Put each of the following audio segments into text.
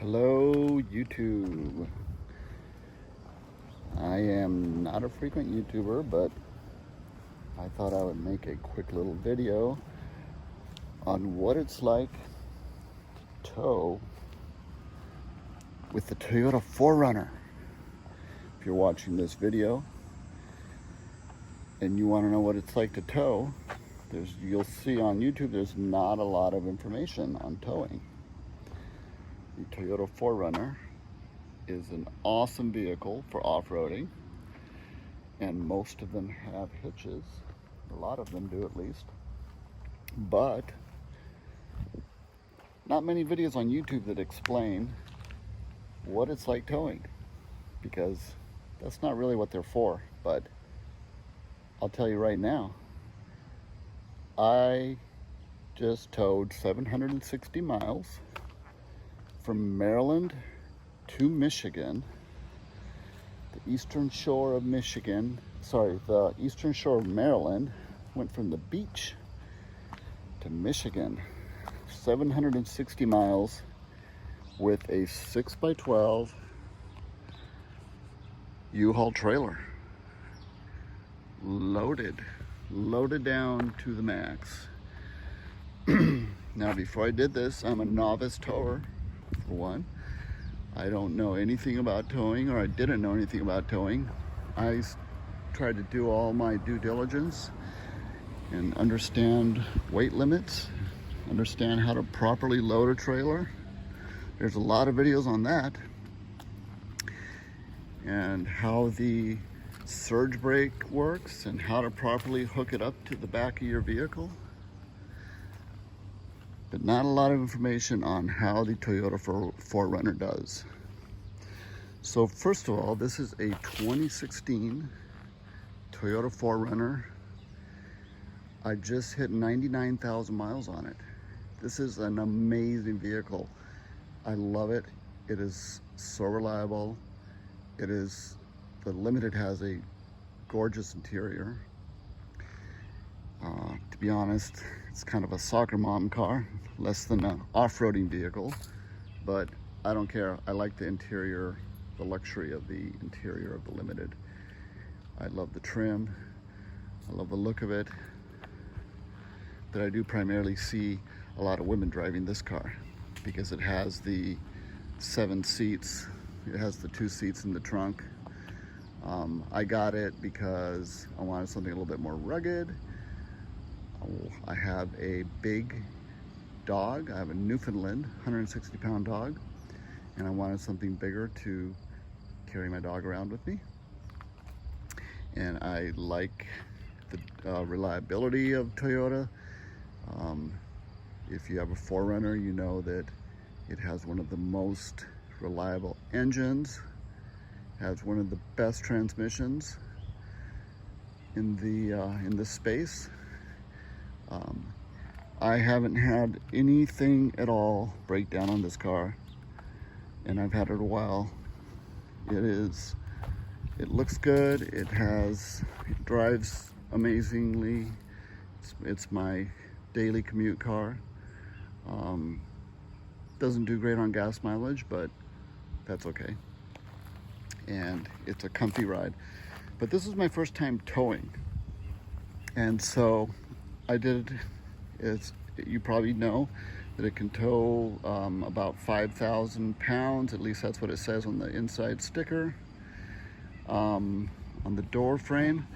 Hello YouTube. I am not a frequent YouTuber, but I thought I would make a quick little video on what it's like to tow with the Toyota 4Runner. If you're watching this video and you want to know what it's like to tow, you'll see on YouTube there's not a lot of information on towing. The Toyota 4Runner is an awesome vehicle for off-roading, and most of them have hitches. A lot of them do, at least. But not many videos on YouTube that explain what it's like towing, because that's not really what they're for. But I'll tell you right now, I just towed 760 miles from Maryland to Michigan, the eastern shore of Michigan, the eastern shore of Maryland. Went from the beach to Michigan, 760 miles with a 6x12 U-Haul trailer, loaded down to the max. Now, before I did this, I'm a novice tower, for one. I don't know anything about towing, or I didn't know anything about towing. I tried to do all my due diligence and understand weight limits, understand how to properly load a trailer. There's a lot of videos on that, and how the surge brake works and how to properly hook it up to the back of your vehicle. But not a lot of information on how the Toyota 4Runner does. So first of all, this is a 2016 Toyota 4Runner. I just hit 99,000 miles on it. This is an amazing vehicle. I love it. It is so reliable. The Limited has a gorgeous interior. To be honest, it's kind of a soccer mom car, less than an off-roading vehicle, but I don't care. I like the interior, the luxury of the interior of the Limited. I love the trim. I love the look of it. But I do primarily see a lot of women driving this car because it has the 7 seats. It has the 2 seats in the trunk. I got it because I wanted something a little bit more rugged. I have a big dog. I have a Newfoundland 160-pound dog, and I wanted something bigger to carry my dog around with me. And I like the reliability of Toyota. If you have a 4Runner, you know that it has one of the most reliable engines, has one of the best transmissions in this space. I haven't had anything at all break down on this car, and I've had it a while. It looks good. It drives amazingly. It's my daily commute car. Doesn't do great on gas mileage, but that's okay. And it's a comfy ride. But this is my first time towing, and so I did. You probably know that it can tow about 5,000 pounds. At least that's what it says on the inside sticker. On the door frame,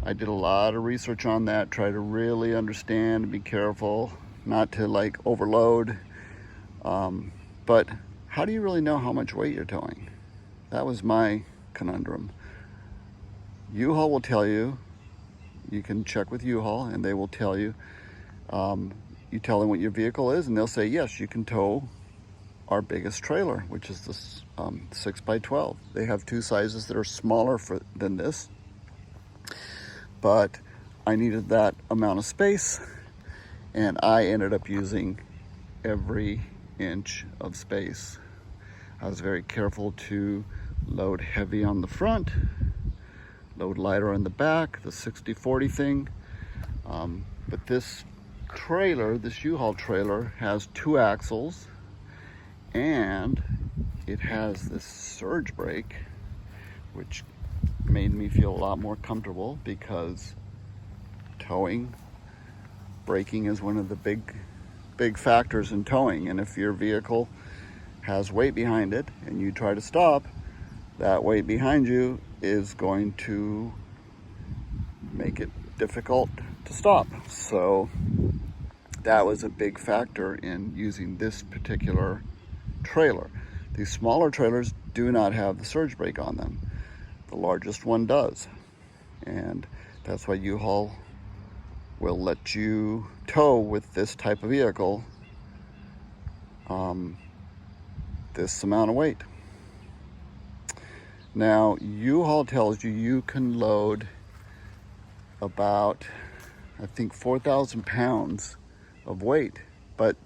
I did a lot of research on that, try to really understand and be careful not to like overload. But how do you really know how much weight you're towing? That was my conundrum. U-Haul will tell you. You can check with U-Haul and they will tell you. You tell them what your vehicle is and they'll say, yes, you can tow our biggest trailer, which is this 6x12. They have 2 sizes that are smaller than this, but I needed that amount of space, and I ended up using every inch of space. I was very careful to load heavy on the front, load lighter on the back, the 60-40 thing. But this trailer, this U-Haul trailer, has 2 axles, and it has this surge brake, which made me feel a lot more comfortable, because towing, braking is one of the big factors in towing. And if your vehicle has weight behind it and you try to stop, that weight behind you is going to make it difficult to stop. So that was a big factor in using this particular trailer. These smaller trailers do not have the surge brake on them. The largest one does. And that's why U-Haul will let you tow with this type of vehicle this amount of weight. Now, U-Haul tells you you can load about, I think, 4,000 pounds of weight, but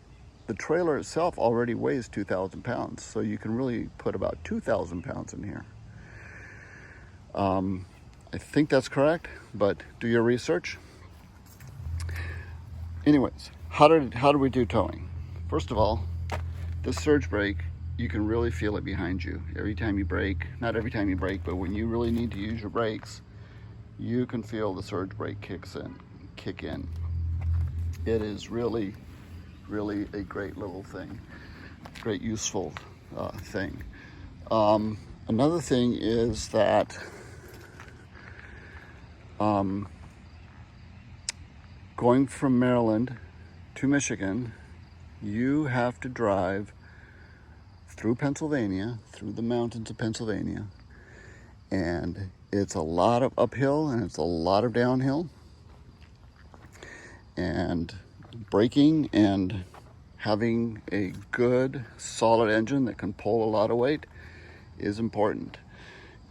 the trailer itself already weighs 2,000 pounds, so you can really put about 2,000 pounds in here. I think that's correct, but do your research. Anyways, how do we do towing? First of all, the surge brake, you can really feel it behind you every time you brake. Not every time you brake, but when you really need to use your brakes, you can feel the surge brake kick in. It is really a great little thing, great useful thing. Another thing is that going from Maryland to Michigan, you have to drive through Pennsylvania, through the mountains of Pennsylvania, and it's a lot of uphill and it's a lot of downhill, and braking and having a good solid engine that can pull a lot of weight is important.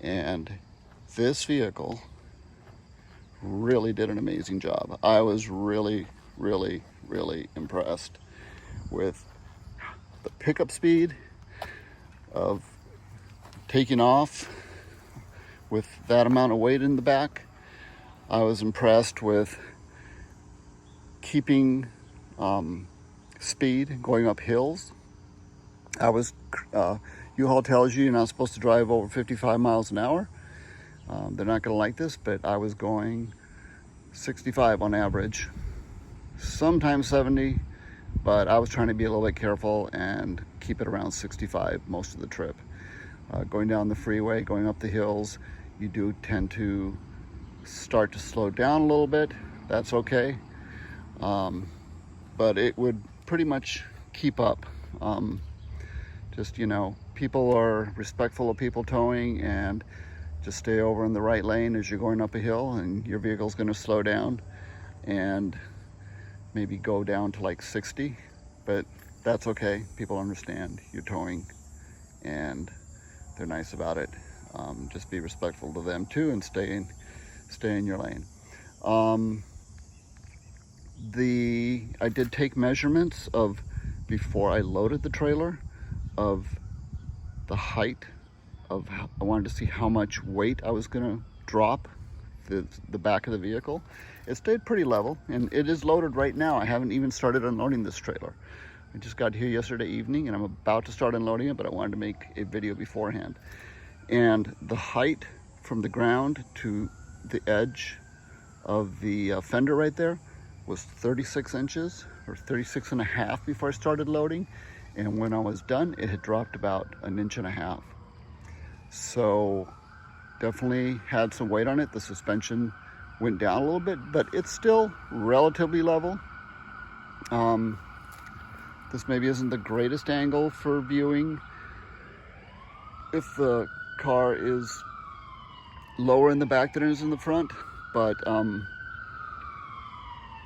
And this vehicle really did an amazing job. I was really impressed with the pickup speed of taking off with that amount of weight in the back. I was impressed with keeping speed going up hills. U-Haul tells you you're not supposed to drive over 55 miles an hour. They're not going to like this, but I was going 65 on average, sometimes 70, but I was trying to be a little bit careful and keep it around 65 most of the trip. Going down the freeway, going up the hills, you do tend to start to slow down a little bit. That's okay. But it would pretty much keep up. Just, people are respectful of people towing, and just stay over in the right lane as you're going up a hill, and your vehicle's going to slow down and maybe go down to like 60, but that's okay. People understand you're towing and they're nice about it. Just be respectful to them too, and stay in your lane. I did take measurements of, before I loaded the trailer, of the height of I wanted to see how much weight I was going to drop the back of the vehicle. It stayed pretty level, and it is loaded right now. I haven't even started unloading this trailer. I just got here yesterday evening, and I'm about to start unloading it, but I wanted to make a video beforehand. And the height from the ground to the edge of the fender right there was 36 inches, or 36 and a half before I started loading. And when I was done, it had dropped about 1.5 inches. So definitely had some weight on it. The suspension went down a little bit, but it's still relatively level. This maybe isn't the greatest angle for viewing if the car is lower in the back than it is in the front, but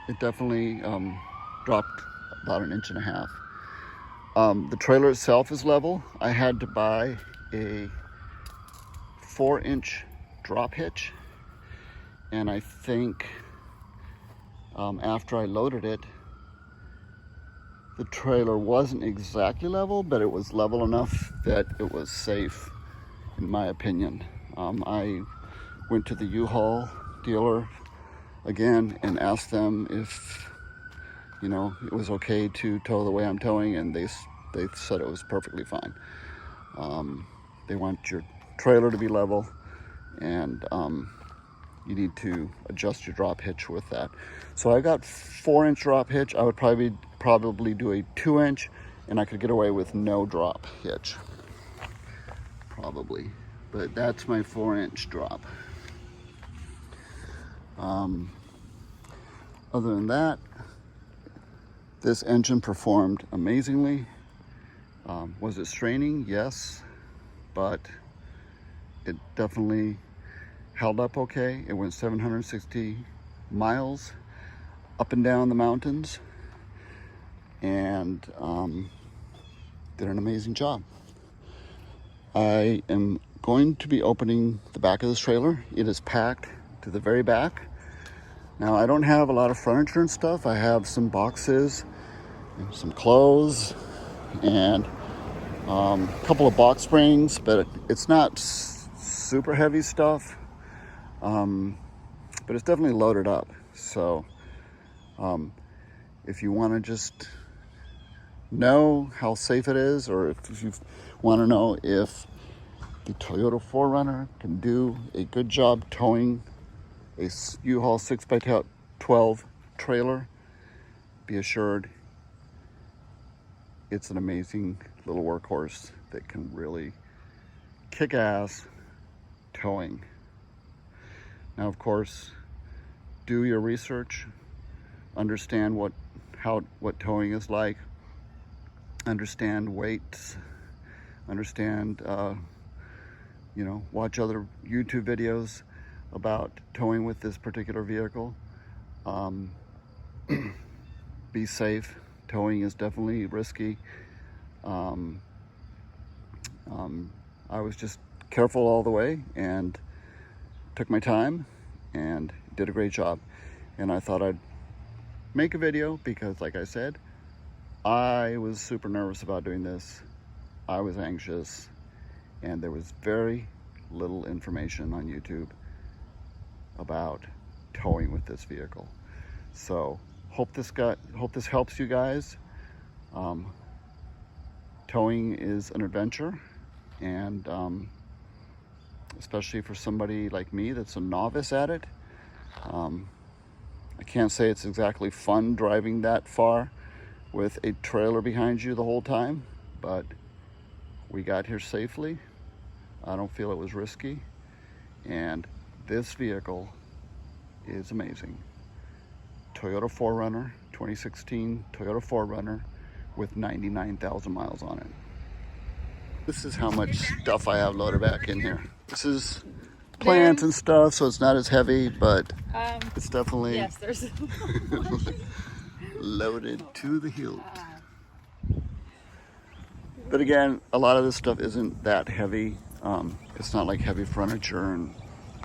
it definitely dropped about 1.5 inches. The trailer itself is level. I had to buy a 4-inch drop hitch, and I think after I loaded it, the trailer wasn't exactly level, but it was level enough that it was safe, in my opinion. I went to the U-Haul dealer again and asked them if it was okay to tow the way I'm towing, and they said it was perfectly fine. They want your trailer to be level, and you need to adjust your drop hitch with that. So I got 4-inch drop hitch. I would probably do a 2-inch, and I could get away with no drop hitch, probably. But that's my 4-inch drop. Other than that, this engine performed amazingly. Was it straining? Yes, but it definitely held up okay. It went 760 miles up and down the mountains, and did an amazing job. I am going to be opening the back of this trailer. It is packed to the very back. Now, I don't have a lot of furniture and stuff. I have some boxes and some clothes and a couple of box springs, but it's not super heavy stuff. But it's definitely loaded up. So if you want to just know how safe it is, or if you want to know if the Toyota 4Runner can do a good job towing a U-Haul 6x12 trailer, be assured it's an amazing little workhorse that can really kick ass towing. Now, of course, do your research, understand what towing is like, understand weights, understand, watch other YouTube videos about towing with this particular vehicle. Be safe. Towing is definitely risky. I was just careful all the way and took my time and did a great job. And I thought I'd make a video because, like I said, I was super nervous about doing this. I was anxious, and there was very little information on YouTube about towing with this vehicle. So hope this helps you guys. Towing is an adventure, and especially for somebody like me that's a novice at it. I can't say it's exactly fun driving that far with a trailer behind you the whole time, but we got here safely. I don't feel it was risky, and this vehicle is amazing. Toyota 4Runner, 2016 Toyota 4Runner with 99,000 miles on it. This is how much stuff I have loaded back in here. This is plants and stuff, so it's not as heavy, but it's definitely yes, there's loaded to the hilt. But again, a lot of this stuff isn't that heavy. It's not like heavy furniture and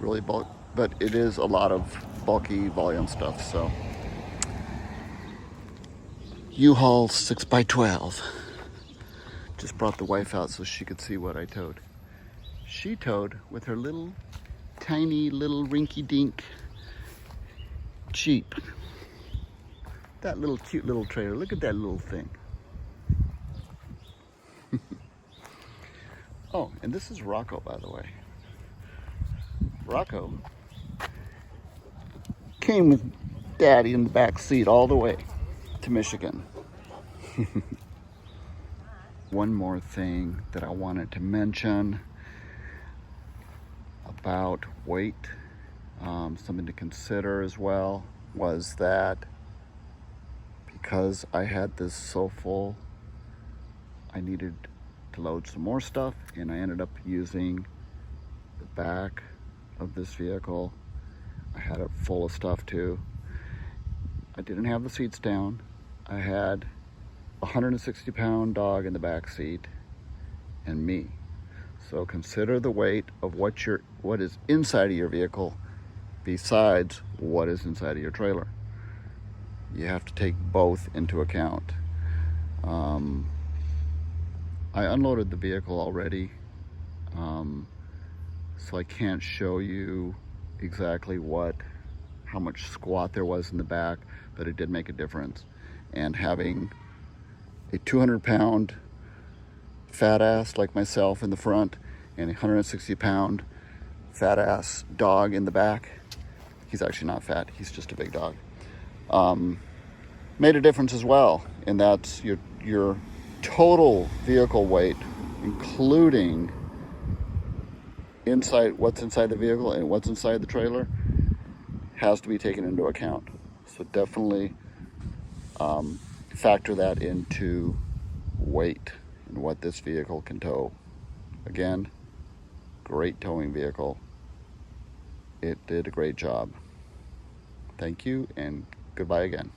really bulk, but it is a lot of bulky volume stuff. So U-Haul 6x12. Just brought the wife out so she could see what I towed. She towed with her little, tiny little rinky-dink Jeep. That little cute little trailer. Look at that little thing. Oh, and this is Rocco, by the way. Rocco came with Daddy in the back seat all the way to Michigan. One more thing that I wanted to mention about weight, something to consider as well, was that because I had this so full, I needed to load some more stuff, and I ended up using the back of this vehicle. I had it full of stuff too. I didn't have the seats down. I had a 160-pound dog in the back seat and me. So consider the weight of what is inside of your vehicle besides what is inside of your trailer. You have to take both into account. I unloaded the vehicle already, so I can't show you exactly how much squat there was in the back, but it did make a difference. And having a 200-pound fat ass like myself in the front and a 160-pound fat ass dog in the back, he's actually not fat, he's just a big dog, made a difference as well. And that's your total vehicle weight, including what's inside the vehicle and what's inside the trailer, has to be taken into account. So definitely factor that into weight and what this vehicle can tow. Again, great towing vehicle. It did a great job. Thank you and goodbye again.